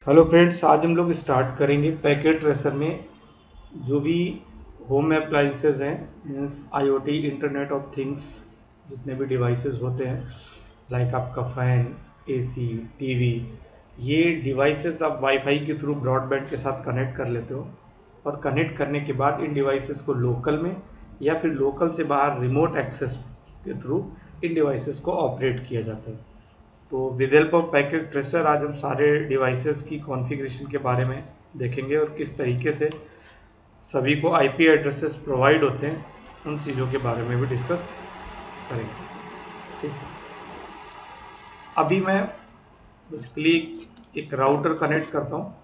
Hello friends, आज हम लोग स्टार्ट करेंगे पैकेट ट्रेसर में जो भी होम अप्लाइंसेस हैं, means IoT internet of things जितने भी डिवाइसेस होते हैं, लाइक आपका फ़ैन, एसी, टीवी, ये डिवाइसेस आप वाईफाई के थ्रू ब्रॉडबैंड के साथ कनेक्ट कर लेते हो और कनेक्ट करने के बाद इन डिवाइसेस को लोकल में या फिर लोकल से बाहर रिमोट एक्सेस के थ्रू इन डिवाइसेस को ऑपरेट किया जाता है। तो with help of packet tracer आज हम सारे डिवाइसेस की कॉन्फ़िगरेशन के बारे में देखेंगे और किस तरीके से सभी को आईपी एड्रेसेस प्रोवाइड होते हैं उन चीज़ों के बारे में भी डिस्कस करेंगे। ठीक है, अभी मैं बेसिकली एक राउटर कनेक्ट करता हूँ।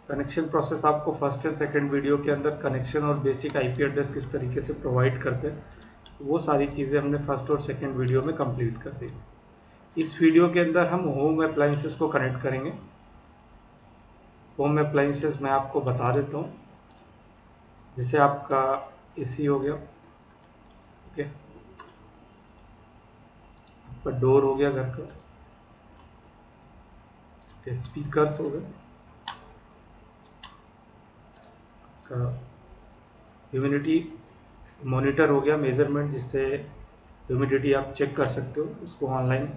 कनेक्शन प्रोसेस आपको फर्स्ट एंड सेकंड वीडियो के अंदर कनेक्शन और बेसिक आईपी एड्रेस किस तरीके से प्रोवाइड करते हैं वो सारी चीज़ें हमने फर्स्ट और सेकंड वीडियो में कंप्लीट कर दी। इस वीडियो के अंदर हम होम अप्लाइंसेस को कनेक्ट करेंगे। होम अप्लाइंसेस मैं आपको बता देता हूँ, जैसे आपका एसी हो गया, ओके, आपका डोर हो गया घर का, स्पीकर्स हो गए, आपका ह्यूमिडिटी मॉनिटर हो गया, मेजरमेंट जिससे ह्यूमिडिटी आप चेक कर सकते हो, उसको ऑनलाइन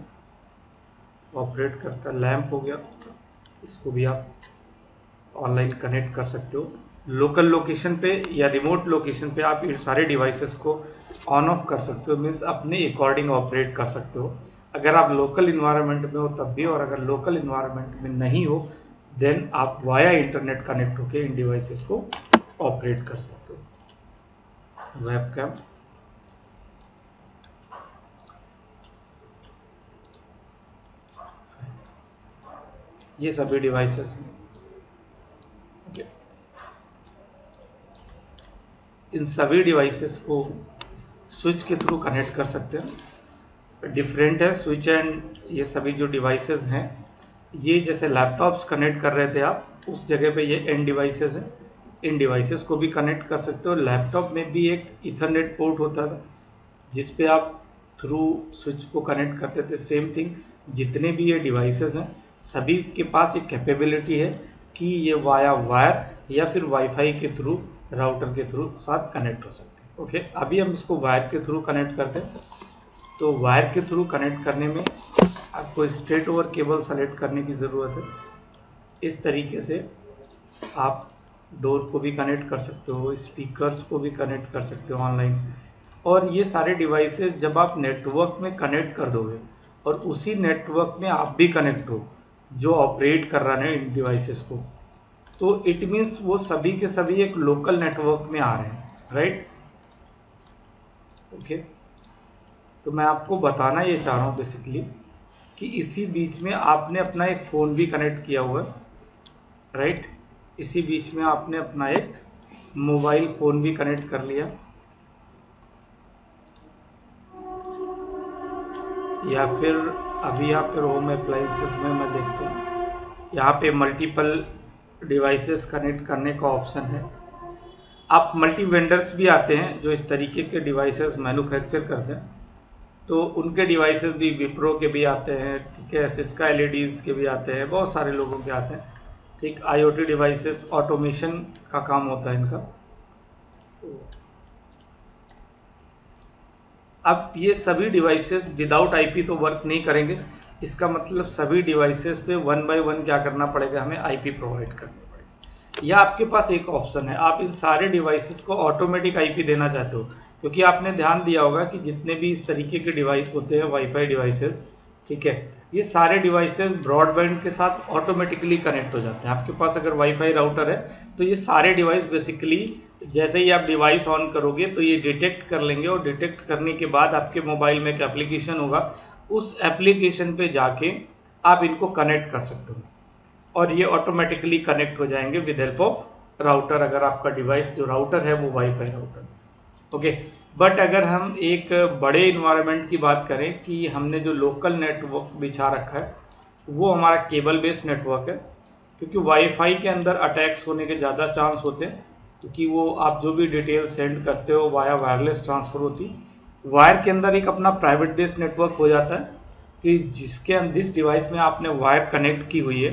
ऑपरेट करता है। लैंप हो गया, इसको भी आप ऑनलाइन कनेक्ट कर सकते हो। लोकल लोकेशन पे या रिमोट लोकेशन पे आप इन सारे डिवाइसेस को ऑन ऑफ कर सकते हो, मीन्स अपने अकॉर्डिंग ऑपरेट कर सकते हो। अगर आप लोकल इन्वायरमेंट में हो तब भी, और अगर लोकल इन्वायरमेंट में नहीं हो देन आप वाया इंटरनेट कनेक्ट होकर इन डिवाइसेस को ऑपरेट कर सकते हो। वेबकैम, ये सभी डिवाइसेस हैं। इन सभी डिवाइसेस को स्विच के थ्रू कनेक्ट कर सकते हैं। डिफरेंट है स्विच एंड ये सभी जो डिवाइसेस हैं, ये जैसे लैपटॉप्स कनेक्ट कर रहे थे आप, उस जगह पे ये एंड डिवाइसेस हैं। इन डिवाइसेस को भी कनेक्ट कर सकते हो। लैपटॉप में भी एक ईथरनेट पोर्ट होता था जिस पे आप थ्रू स्विच को कनेक्ट करते थे। सेम थिंग, जितने भी ये डिवाइसेस हैं सभी के पास एक कैपेबिलिटी है कि ये वाया वायर या फिर वाईफाई के थ्रू, राउटर के थ्रू साथ कनेक्ट हो सकते हैं। ओके, अभी हम इसको वायर के थ्रू कनेक्ट करते हैं। तो वायर के थ्रू कनेक्ट करने में आपको स्ट्रेट ओवर केबल सेलेक्ट करने की ज़रूरत है। इस तरीके से आप डोर को भी कनेक्ट कर सकते हो, स्पीकर्स को भी कनेक्ट कर सकते हो ऑनलाइन। और ये सारे डिवाइसेस जब आप नेटवर्क में कनेक्ट कर दोगे और उसी नेटवर्क में आप भी कनेक्ट हो जो ऑपरेट कर रहा है इन डिवाइसेस को, तो इट मीन्स वो सभी के सभी एक लोकल नेटवर्क में आ रहे हैं, राइट। ओके, तो मैं आपको बताना ये चाह रहा हूँ बेसिकली कि इसी बीच में आपने अपना एक फ़ोन भी कनेक्ट किया हुआ है, राइट। इसी बीच में आपने अपना एक मोबाइल फ़ोन भी कनेक्ट कर लिया, या फिर अभी यहाँ पर होम अप्लाइंसेस में मैं देखता हूँ यहाँ पे मल्टीपल डिवाइसेस कनेक्ट करने का ऑप्शन है। आप मल्टी वेंडर्स भी आते हैं जो इस तरीके के डिवाइसेस मैन्युफैक्चर करते हैं, तो उनके डिवाइसेस भी विप्रो के भी आते हैं, ठीक है, सिस्का एलईडीज के भी आते हैं, बहुत सारे लोगों के आते हैं, ठीक। आईओटी डिवाइसेस ऑटोमेशन का काम होता है इनका। अब ये सभी डिवाइसेस विदाउट आईपी तो वर्क नहीं करेंगे, इसका मतलब सभी डिवाइसेस पे वन बाय वन क्या करना पड़ेगा, हमें आईपी प्रोवाइड करना पड़ेगा। या आपके पास एक ऑप्शन है, आप इन सारे डिवाइसेस को ऑटोमेटिक आईपी देना चाहते हो, क्योंकि आपने ध्यान दिया होगा कि जितने भी इस तरीके के डिवाइस होते हैं वाईफाई डिवाइसेस, ठीक है, ये सारे डिवाइसेस ब्रॉडबैंड के साथ ऑटोमेटिकली कनेक्ट हो जाते हैं। आपके पास अगर वाईफाई राउटर है तो ये सारे डिवाइस बेसिकली जैसे ही आप डिवाइस ऑन करोगे तो ये डिटेक्ट कर लेंगे, और डिटेक्ट करने के बाद आपके मोबाइल में एक एप्लीकेशन होगा, उस एप्लीकेशन पे जाके आप इनको कनेक्ट कर सकते हो और ये ऑटोमेटिकली कनेक्ट हो जाएंगे विद हेल्प ऑफ राउटर, अगर आपका डिवाइस जो राउटर है वो वाईफाई राउटर। ओके, बट अगर हम एक बड़े इन्वायरमेंट की बात करें कि हमने जो लोकल नेटवर्क बिछा रखा है वो हमारा केबल बेस्ड नेटवर्क है, क्योंकि वाईफाई के अंदर अटैक्स होने के ज़्यादा चांस होते हैं, क्योंकि वो आप जो भी डिटेल सेंड करते हो वाया वायरलेस ट्रांसफ़र होती। वायर के अंदर एक अपना प्राइवेट बेस्ड नेटवर्क हो जाता है कि जिस डिवाइस में आपने वायर कनेक्ट की हुई है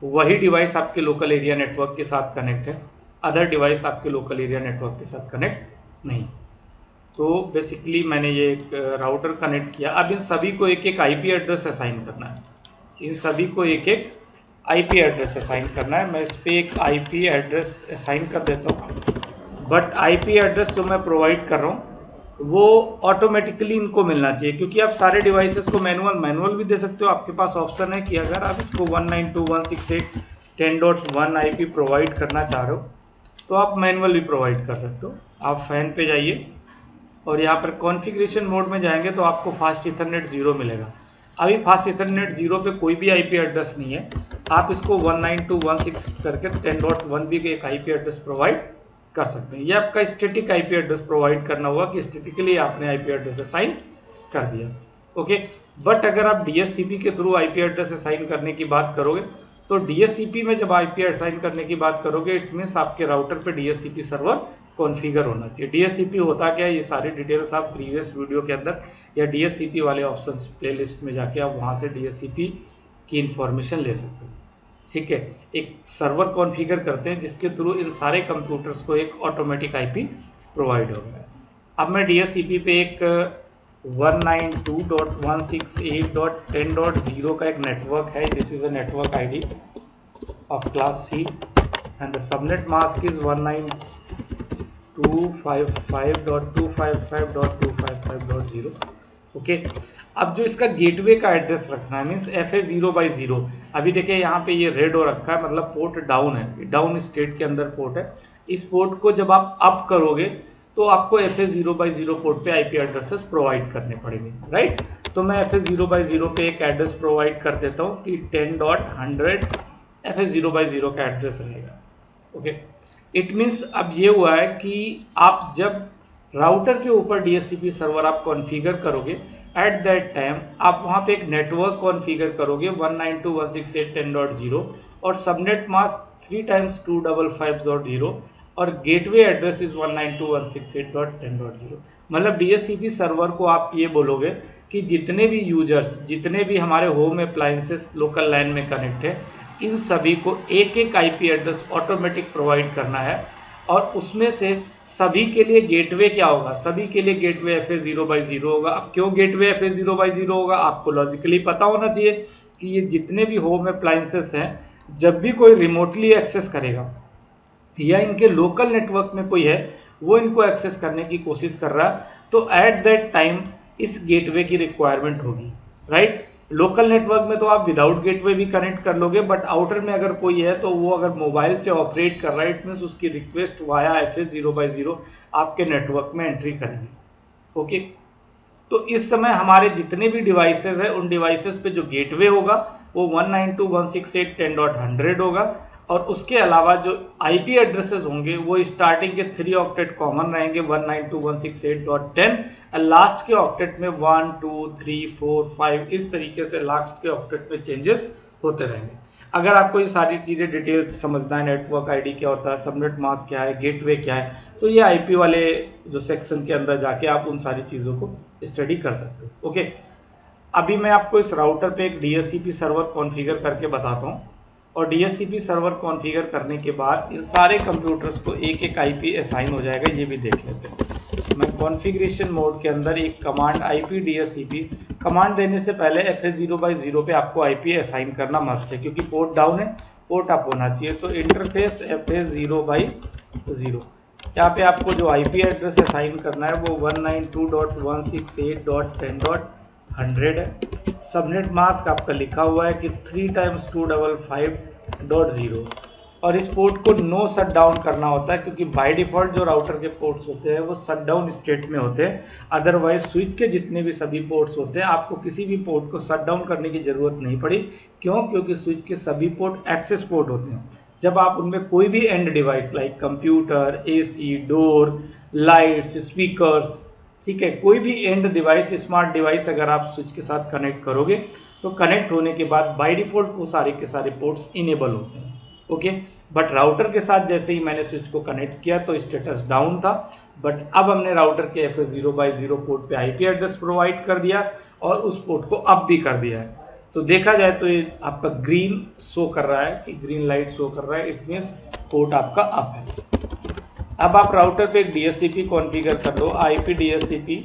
वही डिवाइस आपके लोकल एरिया नेटवर्क के साथ कनेक्ट है, अदर डिवाइस आपके लोकल एरिया नेटवर्क के साथ कनेक्ट नहीं। तो बेसिकली मैंने ये एक राउटर कनेक्ट किया। अब इन सभी को एक एक आईपी एड्रेस असाइन करना है, इन सभी को एक एक आईपी एड्रेस असाइन करना है। मैं इस पर एक आईपी एड्रेस असाइन कर देता हूँ, बट आईपी एड्रेस जो मैं प्रोवाइड कर रहा हूँ वो ऑटोमेटिकली इनको मिलना चाहिए, क्योंकि आप सारे डिवाइसेस को मैनुअल भी दे सकते हो। आपके पास ऑप्शन है कि अगर आप इसको 192.168.10.1 आईपी प्रोवाइड करना चाह रहे हो तो आप मैनुअल भी प्रोवाइड कर सकते हो। आप फैन पे जाइए और यहाँ पर कॉन्फ़िगरेशन मोड में जाएंगे तो आपको फास्ट इथरनेट 0 मिलेगा। अभी फास्ट इथरनेट 0 पे कोई भी आईपी एड्रेस नहीं है। आप इसको 192.168 करके 10.1 भी एक आईपी एड्रेस प्रोवाइड कर सकते हैं। ये आपका स्टैटिक आईपी एड्रेस प्रोवाइड करना होगा कि स्टैटिकली आपने आईपी एड्रेस असाइन कर दिया। ओके, बट अगर आप डीएससीपी के थ्रू आईपी एड्रेस असाइन करने की बात करोगे तो डीएससीपी में जब आईपी असाइन करने की बात करोगे इट मीन्स आपके राउटर पे डीएससीपी सर्वर कॉन्फ़िगर होना चाहिए। डीएससीपी होता क्या है, ये सारी डिटेल्स आप प्रीवियस वीडियो के अंदर या डीएससीपी वाले ऑप्शंस प्लेलिस्ट में जाके आप वहाँ से डीएससीपी की इंफॉर्मेशन ले सकते हो। ठीक है, एक सर्वर कॉन्फ़िगर करते हैं जिसके थ्रू इन सारे कंप्यूटर्स को एक ऑटोमेटिक आईपी प्रोवाइड होगा। अब मैं डीएससीपी पे एक 192.168.10.0 का एक नेटवर्क है। This is a network ID of class C and the subnet mask is 192.255.255.255.0। Okay, अब जो इसका गेटवे का एड्रेस रखना है मीन्स FA0/0। अभी देखिए यहाँ पे ये रेड हो रखा है, मतलब पोर्ट डाउन है, डाउन स्टेट के अंदर पोर्ट है। इस पोर्ट को जब आप अप करोगे तो आपको FA0/0 पोर्ट पे आईपी एड्रेसेस प्रोवाइड करने पड़ेंगे, राइट। तो मैं FA0/0 पे एक एड्रेस प्रोवाइड कर देता हूँ कि 10.100 FA0/0 का एड्रेस रहेगा। ओके, इट मीन्स अब ये हुआ है कि आप जब राउटर के ऊपर डीएससीपी सर्वर आप कॉन्फ़िगर करोगे एट दैट टाइम आप वहाँ पे एक नेटवर्क कॉन्फ़िगर करोगे 192.168.10.0 और सबनेट मास्क 3 × 255.0 और गेटवे एड्रेस इज 192.168.10.0। मतलब डीएससीपी सर्वर को आप ये बोलोगे कि जितने भी यूजर्स, जितने भी हमारे होम अप्लायंसेस लोकल लैन में कनेक्ट है, इन सभी को एक एक आईपी एड्रेस ऑटोमेटिक प्रोवाइड करना है। और उसमें से सभी के लिए गेटवे क्या होगा, सभी के लिए गेटवे FA0/0 होगा। अब क्यों गेटवे FA0/0 होगा, आपको लॉजिकली पता होना चाहिए कि ये जितने भी होम अप्लायंसेस हैं, जब भी कोई रिमोटली एक्सेस करेगा या इनके लोकल नेटवर्क में कोई है वो इनको एक्सेस करने की कोशिश कर रहा है, तो एट दैट टाइम इस गेटवे की रिक्वायरमेंट होगी, राइट। लोकल नेटवर्क में तो आप विदाउट गेटवे भी कनेक्ट कर लोगे, बट आउटर में अगर कोई है तो वो अगर मोबाइल से ऑपरेट कर रहा है इट मीन्स उसकी रिक्वेस्ट वाया FA0/0 आपके नेटवर्क में एंट्री करेगी। ओके, तो इस समय हमारे जितने भी डिवाइसेस हैं उन डिवाइसेस पे जो गेटवे होगा वो 192.168.10.100 होगा और उसके अलावा जो आईपी एड्रेसेस होंगे वो स्टार्टिंग के 3 ऑक्टेट कॉमन रहेंगे 192.168.10 और लास्ट के ऑक्टेट में 1 2 3 4 5 इस तरीके से लास्ट के ऑक्टेट में चेंजेस होते रहेंगे। अगर आपको ये सारी चीज़ें डिटेल्स समझना है, नेटवर्क आईडी क्या होता है, सबनेट मास्क क्या है, गेटवे क्या है, तो ये आईपी वाले जो सेक्शन के अंदर जाके आप उन सारी चीज़ों को स्टडी कर सकते हो। ओके, अभी मैं आपको इस राउटर पे एक डीएससीपी सर्वर कॉन्फ़िगर करके बताता हूँ और डीएससीपी सर्वर कॉन्फ़िगर करने के बाद इन सारे कंप्यूटर्स को एक एक आईपी असाइन हो जाएगा, ये भी देख लेते हैं। मैं कॉन्फ़िगरेशन मोड के अंदर एक कमांड IP DSCP कमांड देने से पहले FA0/0 पे आपको आईपी असाइन करना मस्ट है, क्योंकि पोर्ट डाउन है, पोर्ट अप होना चाहिए। तो इंटरफेस FA0/0, यहाँ पे आपको जो आईपी एड्रेस असाइन करना है वो 192.168.10.100 है। सबनेट मास्क आपका लिखा हुआ है कि 3 × 255.0 और इस पोर्ट को नो शट डाउन करना होता है, क्योंकि बाय डिफॉल्ट जो राउटर के पोर्ट्स होते हैं वो शट डाउन स्टेट में होते हैं। अदरवाइज स्विच के जितने भी सभी पोर्ट्स होते हैं आपको किसी भी पोर्ट को शट डाउन करने की जरूरत नहीं पड़ी। क्यों? क्योंकि स्विच के सभी पोर्ट एक्सेस पोर्ट होते हैं। जब आप उनमें कोई भी and device like computer, AC, door, lights, speakers, ठीक है, कोई भी एंड डिवाइस, स्मार्ट डिवाइस अगर आप स्विच के साथ कनेक्ट करोगे तो कनेक्ट होने के बाद बाय डिफॉल्ट वो सारे के सारे पोर्ट्स इनेबल होते हैं। ओके, बट राउटर के साथ जैसे ही मैंने स्विच को कनेक्ट किया तो स्टेटस डाउन था, बट अब हमने राउटर के FA0/0 पोर्ट पे आईपी एड्रेस प्रोवाइड कर दिया और उस पोर्ट को अप भी कर दिया है। तो देखा जाए तो ये आपका ग्रीन शो कर रहा है कि ग्रीन लाइट शो कर रहा है, इट मीन्स पोर्ट आपका अप है। अब आप राउटर पे एक डीएचसीपी कॉन्फ़िगर कर लो, आईपी डीएचसीपी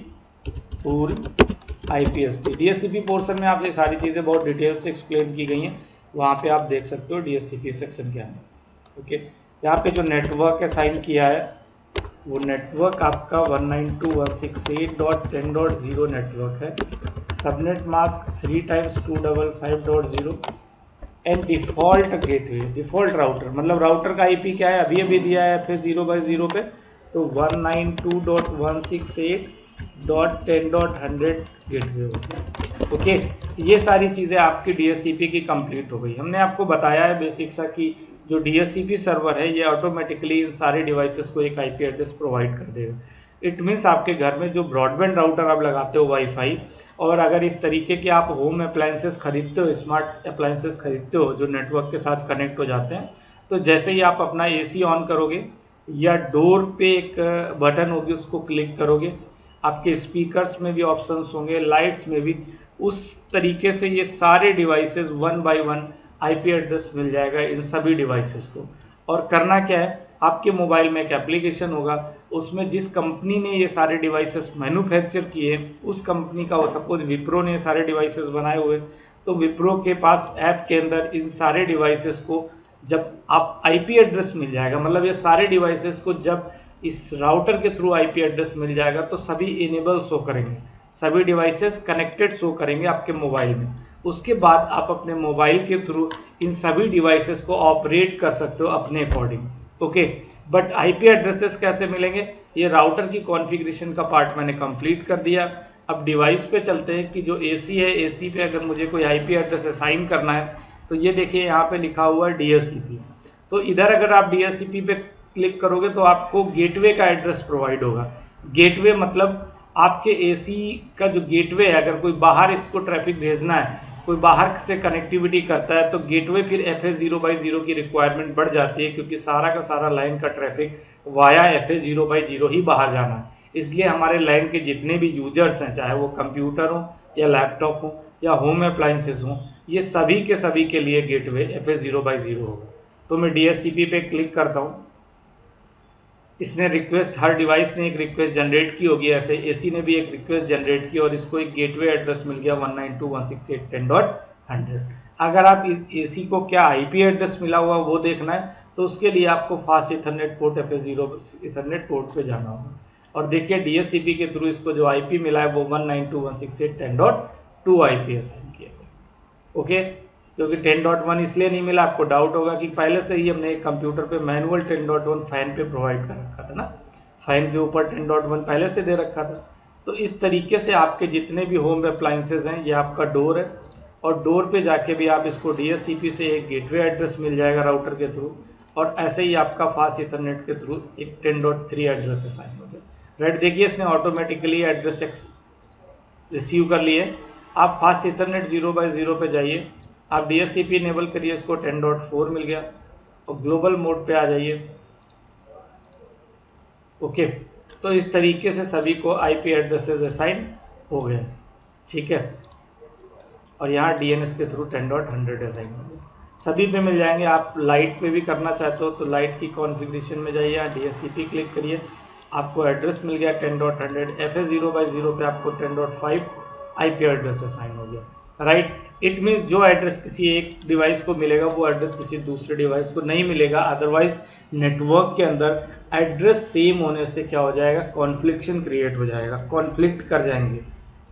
पूल आईपीएसटी। डीएचसीपी पोर्शन में आप ये सारी चीज़ें बहुत डिटेल से एक्सप्लेन की गई हैं, वहाँ पे आप देख सकते हो डीएचसीपी सेक्शन के अंदर। ओके, यहाँ पे जो नेटवर्क असाइन किया है वो नेटवर्क आपका 192.168.10.0 नेटवर्क है। Subnet mask 3 times 255.0 and default gateway, default router मतलब राउटर का आईपी क्या है, अभी अभी दिया है फिर 0/0 पे, तो 192.168.10.100 गेटवे हो गया। ओके, ये सारी चीज़ें आपकी डीएचसीपी की कंप्लीट हो गई। हमने आपको बताया है बेसिक सा कि जो डीएचसीपी सर्वर है ये ऑटोमेटिकली इन सारे डिवाइसेस को एक आईपी एड्रेस प्रोवाइड कर देगा। इट मीन्स आपके घर में जो ब्रॉडबैंड राउटर आप लगाते हो वाईफाई, और अगर इस तरीके के आप होम अप्लायंसेस खरीदते हो, स्मार्ट अप्लायंसेस खरीदते हो जो नेटवर्क के साथ कनेक्ट हो जाते हैं, तो जैसे ही आप अपना एसी ऑन करोगे या डोर पे एक बटन होगी उसको क्लिक करोगे, आपके स्पीकर्स में भी ऑप्शंस होंगे, लाइट्स में भी, उस तरीके से ये सारे डिवाइसेस 1 बाय 1 आईपी एड्रेस मिल जाएगा इन सभी डिवाइसेस को। और करना क्या है, आपके मोबाइल में एक एप्लीकेशन होगा, उसमें जिस कंपनी ने ये सारे डिवाइसेस मैन्युफैक्चर किए, उस कंपनी का, सपोज विप्रो ने ये सारे डिवाइसेस बनाए हुए, तो विप्रो के पास ऐप के अंदर इन सारे डिवाइसेस को जब आप आईपी एड्रेस मिल जाएगा, मतलब ये सारे डिवाइसेस को जब इस राउटर के थ्रू आईपी एड्रेस मिल जाएगा तो सभी इनेबल शो करेंगे, सभी डिवाइसेस कनेक्टेड शो करेंगे आपके मोबाइल में। उसके बाद आप अपने मोबाइल के थ्रू इन सभी डिवाइसेस को ऑपरेट कर सकते हो अपने according. Okay, but IP addresses कैसे मिलेंगे, ये राउटर की कॉन्फ़िगरेशन का पार्ट मैंने कंप्लीट कर दिया। अब डिवाइस पे चलते हैं कि जो एसी है, एसी पे अगर मुझे कोई आईपी एड्रेस असाइन करना है तो ये देखिए यहाँ पे लिखा हुआ है डीएचसीपी। तो इधर अगर आप डीएचसीपी पे क्लिक करोगे तो आपको गेटवे का एड्रेस प्रोवाइड होगा। गेटवे मतलब आपके एसी का जो गेटवे है, अगर कोई बाहर इसको ट्रैफिक भेजना है, कोई बाहर से कनेक्टिविटी करता है, तो गेटवे फिर FA0/0 की रिक्वायरमेंट बढ़ जाती है, क्योंकि सारा का सारा लाइन का ट्रैफिक वाया FA0/0 ही बाहर जाना है। इसलिए हमारे लाइन के जितने भी यूजर्स हैं, चाहे वो कंप्यूटर हो या लैपटॉप हो या होम अप्लायंसेस हो, ये सभी के सभी के लिए गेटवे FA0/0 होगा। तो मैं डीएचसीपी पे क्लिक करता हूँ, इसने रिक्वेस्ट, हर डिवाइस ने एक रिक्वेस्ट जनरेट की होगी, ऐसे एसी ने भी एक रिक्वेस्ट जनरेट की और इसको एक गेटवे एड्रेस मिल गया 192.168.10.100। अगर आप इस एसी को क्या आईपी एड्रेस मिला हुआ वो देखना है तो उसके लिए आपको fast Ethernet port FA0 Ethernet port पे जाना होगा। और देखिए डीएचसीपी के थ्रू इसको जो आईपी मिला है वो 192.168.10.2 आईपी असाइन किया गया। ओके, क्योंकि 10.1 इसलिए नहीं मिला, आपको डाउट होगा कि पहले से ही हमने एक कंप्यूटर पे मैनुअल 10.1 फैन पे प्रोवाइड कर रखा था ना, फैन के ऊपर 10.1 पहले से दे रखा था। तो इस तरीके से आपके जितने भी होम अप्लायंसेज हैं, ये आपका डोर है, और डोर पे जाके भी आप इसको डीएचसीपी से एक गेटवे एड्रेस मिल जाएगा राउटर के थ्रू, और ऐसे ही आपका फास्ट इथरनेट के थ्रू एक 10.3 एड्रेस असाइन हो गया। राइट, देखिए इसने ऑटोमेटिकली एड्रेस रिसीव कर लिए। आप फास्ट इथरनेट 0/0 पे जाइए, आप डीएचसीपी इनेबल करिए, इसको 10.4 मिल गया, और ग्लोबल मोड पे आ जाइए। ओके, तो इस तरीके से सभी को आईपी एड्रेसेस असाइन हो गए, ठीक है। और यहाँ डीएनएस के थ्रू 10.100 असाइन हो गया, सभी पे मिल जाएंगे। आप लाइट पे भी करना चाहते हो तो लाइट की कॉन्फ़िगरेशन में जाइए, यहाँ डीएचसीपी क्लिक करिए, आपको एड्रेस मिल गया 10.100। FA0/0 पे आपको 10.5 आईपी एड्रेस असाइन हो गया। राइट, इट मीन्स जो एड्रेस किसी एक डिवाइस को मिलेगा वो एड्रेस किसी दूसरे डिवाइस को नहीं मिलेगा। अदरवाइज नेटवर्क के अंदर एड्रेस सेम होने से क्या हो जाएगा, कॉन्फ्लिक्शन क्रिएट हो जाएगा, कॉन्फ्लिक्ट कर जाएंगे।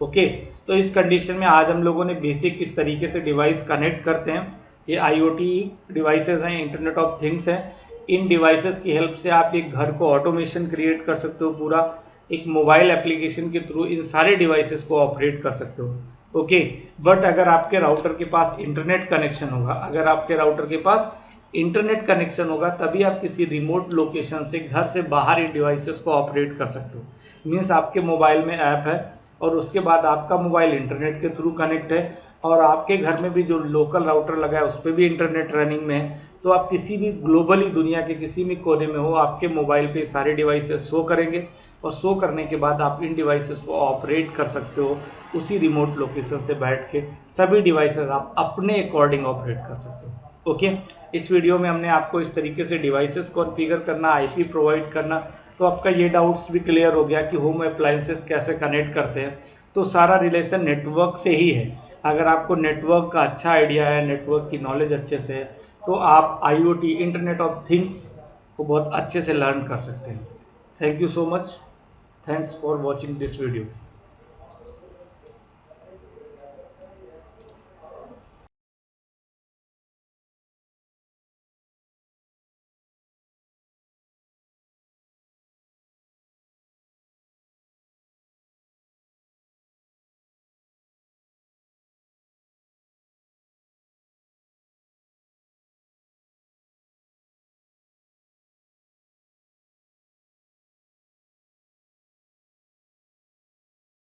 ओके, तो इस कंडीशन में आज हम लोगों ने बेसिक किस तरीके से डिवाइस कनेक्ट करते हैं, ये आईओटी डिवाइसेस हैं, इंटरनेट ऑफ थिंग्स हैं। इन डिवाइसेस की हेल्प से आप एक घर को ऑटोमेशन क्रिएट कर सकते हो, पूरा एक मोबाइल एप्लीकेशन के थ्रू इन सारे डिवाइसेस को ऑपरेट कर सकते हो। ओके, बट अगर आपके राउटर के पास इंटरनेट कनेक्शन होगा, अगर आपके राउटर के पास इंटरनेट कनेक्शन होगा तभी आप किसी रिमोट लोकेशन से, घर से बाहर इन डिवाइसेस को ऑपरेट कर सकते हो। मीन्स आपके मोबाइल में ऐप है और उसके बाद आपका मोबाइल इंटरनेट के थ्रू कनेक्ट है, और आपके घर में भी जो लोकल राउटर लगा है उस पर भी इंटरनेट रनिंग में है, तो आप किसी भी ग्लोबली दुनिया के किसी भी कोने में हो, आपके मोबाइल पे सारे डिवाइसेस शो करेंगे और शो करने के बाद आप इन डिवाइसेस को ऑपरेट कर सकते हो उसी रिमोट लोकेशन से बैठ के। सभी डिवाइसेस आप अपने अकॉर्डिंग ऑपरेट कर सकते हो। ओके, इस वीडियो में हमने आपको इस तरीके से डिवाइसेस कॉन्फ़िगर करना, आईपी प्रोवाइड करना, तो आपका ये डाउट्स भी क्लियर हो गया कि होम अप्लायंसेस कैसे कनेक्ट करते हैं। तो सारा रिलेशन नेटवर्क से ही है। अगर आपको नेटवर्क का अच्छा आइडिया है, नेटवर्क की नॉलेज अच्छे से है, तो आप IoT इंटरनेट ऑफ थिंग्स को बहुत अच्छे से लर्न कर सकते हैं। Thank you so much, thanks for watching this video.